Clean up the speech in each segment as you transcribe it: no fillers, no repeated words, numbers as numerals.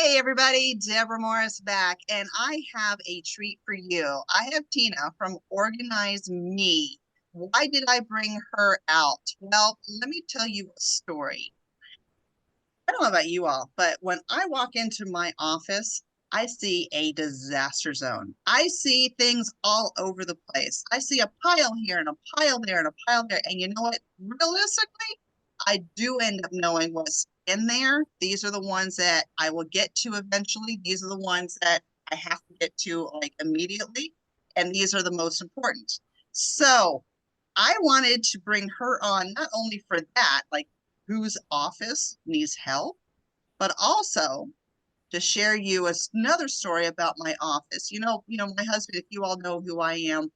Hey everybody, Deborah Morris back, and I have a treat for you. I have Tina from Organize Me. Why did I bring her out? Well, let me tell you a story. I don't know about you all, but when I walk into my office, I see a disaster zone. I see things all over the place. I see a pile here and a pile there and a pile there. And you know what? Realistically, I do end up knowing what's in there. These are the ones that I will get to eventually. These are the ones that I have to get to like immediately. And these are the most important. So I wanted to bring her on not only for that, like whose office needs help, but also to share you another story about my office. My husband, if you all know who I am,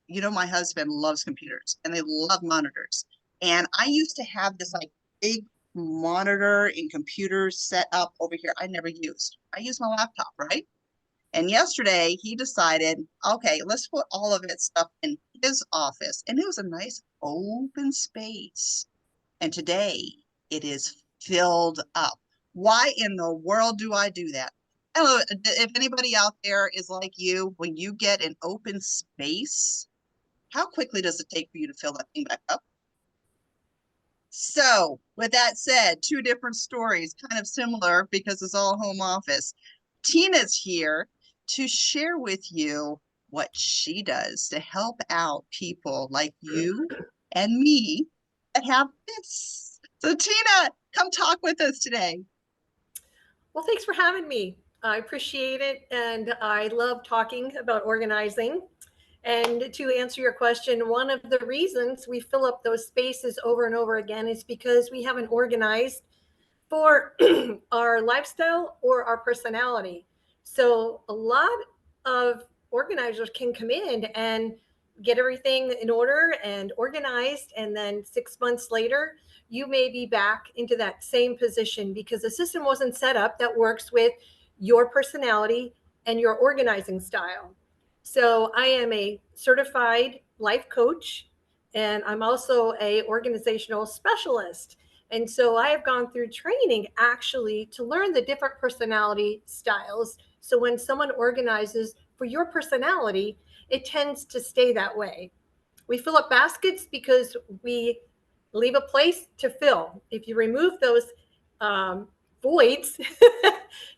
my husband loves computers and they love monitors. And I used to have this like big monitor and computer set up over here I never used. I use my laptop, right? And yesterday he decided, okay, let's put all of its stuff in his office. And it was a nice open space. And today it is filled up. Why in the world do I do that? I don't know if anybody out there is like you, when you get an open space, how quickly does it take for you to fill that thing back up? So, with that said, two different stories, kind of similar because it's all home office. Tina's here to share with you what she does to help out people like you and me that have this. So, Tina, come talk with us today. Well, thanks for having me. I appreciate it. And I love talking about organizing. And to answer your question, one of the reasons we fill up those spaces over and over again is because we haven't organized for our lifestyle or our personality. So a lot of organizers can come in and get everything in order and organized, and then 6 months later you may be back into that same position because the system wasn't set up that works with your personality and your organizing style. So I am a certified life coach, and I'm also a organizational specialist. And so I have gone through training actually to learn the different personality styles. So when someone organizes for your personality, it tends to stay that way. We fill up baskets because we leave a place to fill. If you remove those voids,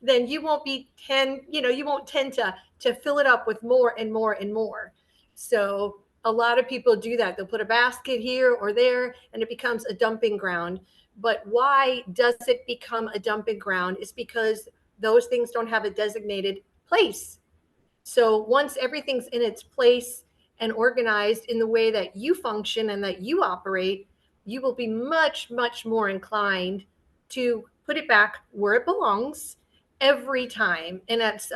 then you won't tend to fill it up with more and more and more. So a lot of people do that. They'll put a basket here or there and it becomes a dumping ground. But why does it become a dumping ground? Is because those things don't have a designated place. So once everything's in its place and organized in the way that you function and that you operate, you will be much, much more inclined to put it back where it belongs every time. And that's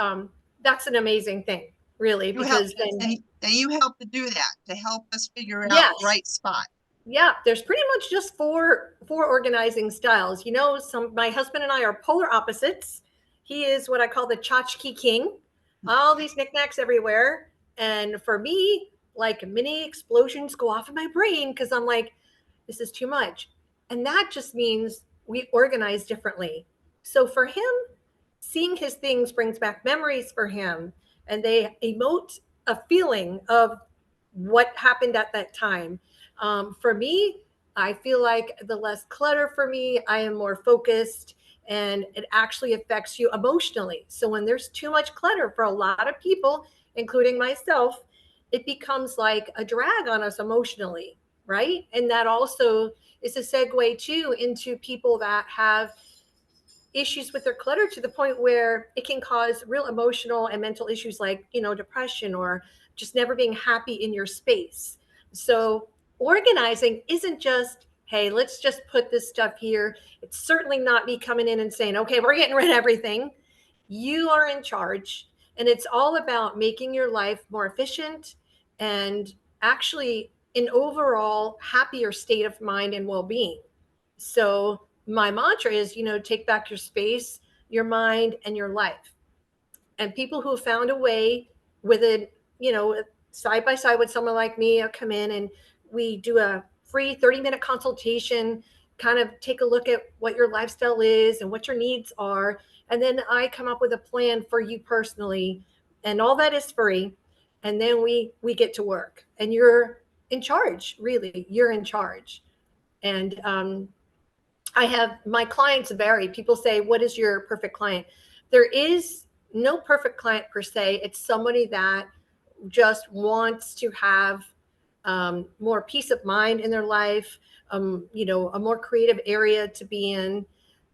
an amazing thing, really, You help, because then and you help to do that, to help us figure out the yes, right spot. yeah, there's pretty much just four organizing styles. Some my husband and I are polar opposites. He is what I call the tchotchke king, all these knickknacks everywhere. And for me, like mini explosions go off in my brain because I'm like, this is too much. And that just means we organize differently. So for him, seeing his things brings back memories for him, and they emote a feeling of what happened at that time. For me, I feel like the less clutter for me, I am more focused, and it actually affects you emotionally. So when there's too much clutter for a lot of people, including myself, it becomes like a drag on us emotionally, right? And that also is a segue too into people that have issues with their clutter to the point where it can cause real emotional and mental issues like, depression or just never being happy in your space. So organizing isn't just, hey, let's just put this stuff here. It's certainly not me coming in and saying, okay, we're getting rid of everything. You are in charge. And it's all about making your life more efficient and actually an overall happier state of mind and well-being. So my mantra is, take back your space, your mind, and your life. And people who have found a way with it, side by side with someone like me, I'll come in and we do a free 30-minute consultation. kind of take a look at what your lifestyle is and what your needs are. And then I come up with a plan for you personally. And all that is free. And then we get to work. And you're in charge, really. You're in charge. And I have my clients vary. People say, what is your perfect client? There is no perfect client per se. It's somebody that just wants to have more peace of mind in their life, a more creative area to be in,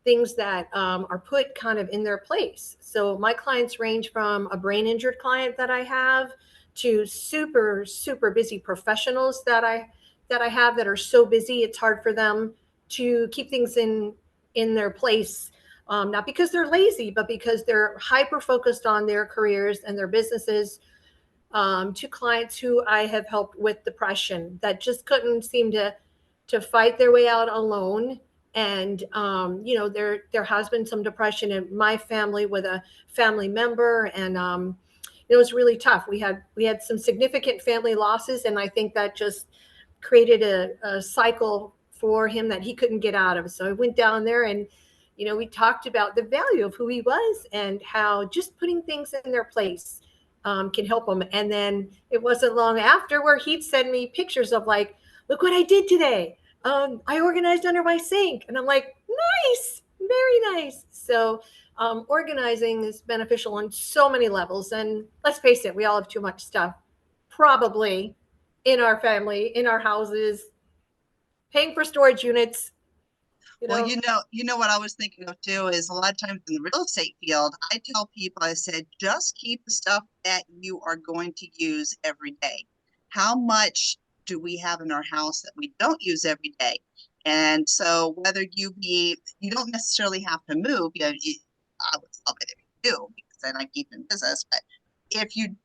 things that are put kind of in their place. So my clients range from a brain injured client that I have to super, super busy professionals that I have that are so busy it's hard for them to keep things in their place. Not because they're lazy, but because they're hyper focused on their careers and their businesses, to clients who I have helped with depression that just couldn't seem to fight their way out alone. And there has been some depression in my family with a family member, and it was really tough. We had some significant family losses, and I think that just created a cycle for him that he couldn't get out of. So I went down there and we talked about the value of who he was and how just putting things in their place can help him. And then it wasn't long after where he'd send me pictures of like, look what I did today. I organized under my sink. And I'm like, nice, very nice. So organizing is beneficial on so many levels. And let's face it, we all have too much stuff, probably in our family, in our houses, paying for storage units, you Well, know. what I was thinking of too is a lot of times in the real estate field, I tell people, I said, just keep the stuff that you are going to use every day. How much do we have in our house that we don't use every day? And so whether you don't necessarily have to move, I would love it if you do, because then I keep in business. But if you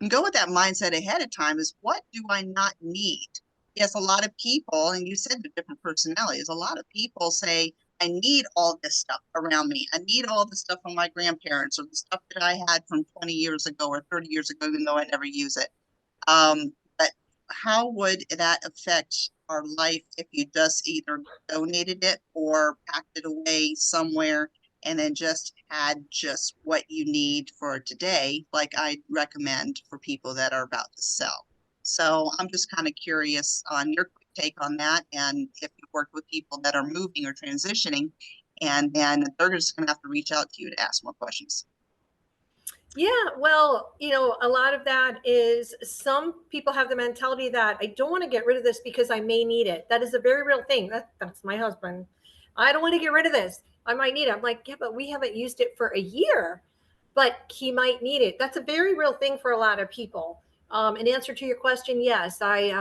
go with that mindset ahead of time, is what do I not need? Yes, a lot of people, and you said the different personalities, a lot of people say, I need all this stuff around me. I need all the stuff from my grandparents or the stuff that I had from 20 years ago or 30 years ago, even though I never use it. But how would that affect our life if you just either donated it or packed it away somewhere and then just had just what you need for today, like I recommend for people that are about to sell? So I'm just kind of curious on your quick take on that, and if you work with people that are moving or transitioning, and then they're just going to have to reach out to you to ask more questions. Yeah, well, a lot of that is some people have the mentality that I don't want to get rid of this because I may need it. That is a very real thing. That's my husband. I don't want to get rid of this. I might need it. I'm like, yeah, but we haven't used it for a year, but he might need it. That's a very real thing for a lot of people. In answer to your question, yes, I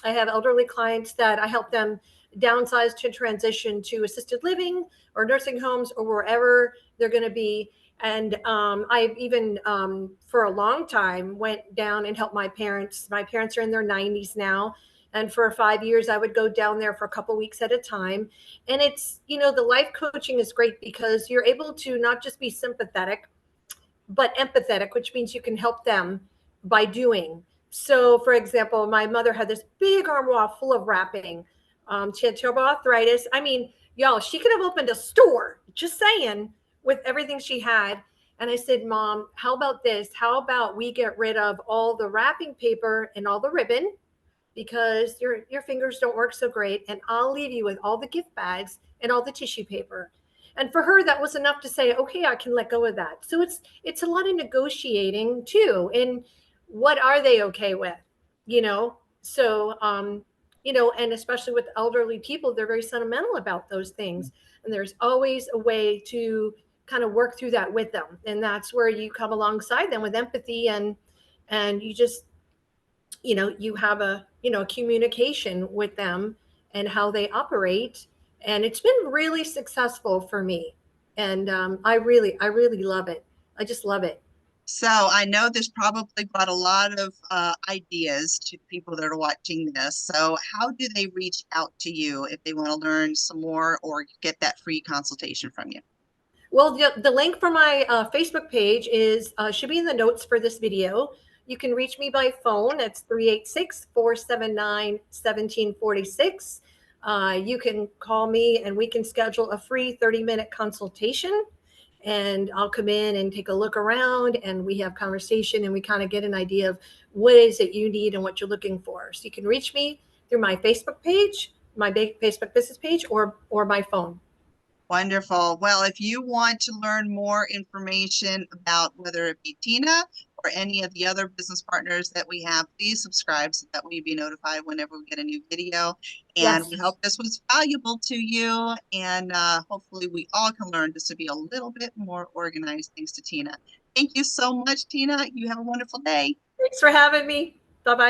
have elderly clients that I help them downsize to transition to assisted living or nursing homes or wherever they're going to be. And I've even, for a long time, went down and helped my parents. My parents are in their 90s now. And for 5 years, I would go down there for a couple weeks at a time. And it's, the life coaching is great because you're able to not just be sympathetic, but empathetic, which means you can help them by doing. So, for example, my mother had this big armoire full of wrapping. She had terrible arthritis. I mean, y'all, she could have opened a store, just saying, with everything she had. And I said, Mom, how about this? How about we get rid of all the wrapping paper and all the ribbon because your fingers don't work so great, and I'll leave you with all the gift bags and all the tissue paper. And for her, that was enough to say, okay, I can let go of that. So it's a lot of negotiating too. And what are they okay with? You know, so and especially with elderly people, they're very sentimental about those things. And there's always a way to kind of work through that with them. And that's where you come alongside them with empathy, and you just you have a communication with them and how they operate, and it's been really successful for me. And I really love it. I just love it. So I know this probably brought a lot of ideas to people that are watching this. So how do they reach out to you if they want to learn some more or get that free consultation from you? Well, the link for my Facebook page is should be in the notes for this video. You can reach me by phone. That's 386-479-1746. You can call me and we can schedule a free 30-minute consultation, and I'll come in and take a look around and we have conversation and we kind of get an idea of what is it you need and what you're looking for. So you can reach me through my Facebook page, my Facebook business page, or my phone. Wonderful. Well, if you want to learn more information about whether it be Tina or any of the other business partners that we have, please subscribe so that we be notified whenever we get a new video. And Yes. we hope this was valuable to you. And hopefully we all can learn just to be a little bit more organized thanks to Tina. Thank you so much, Tina. You have a wonderful day. Thanks for having me. Bye bye.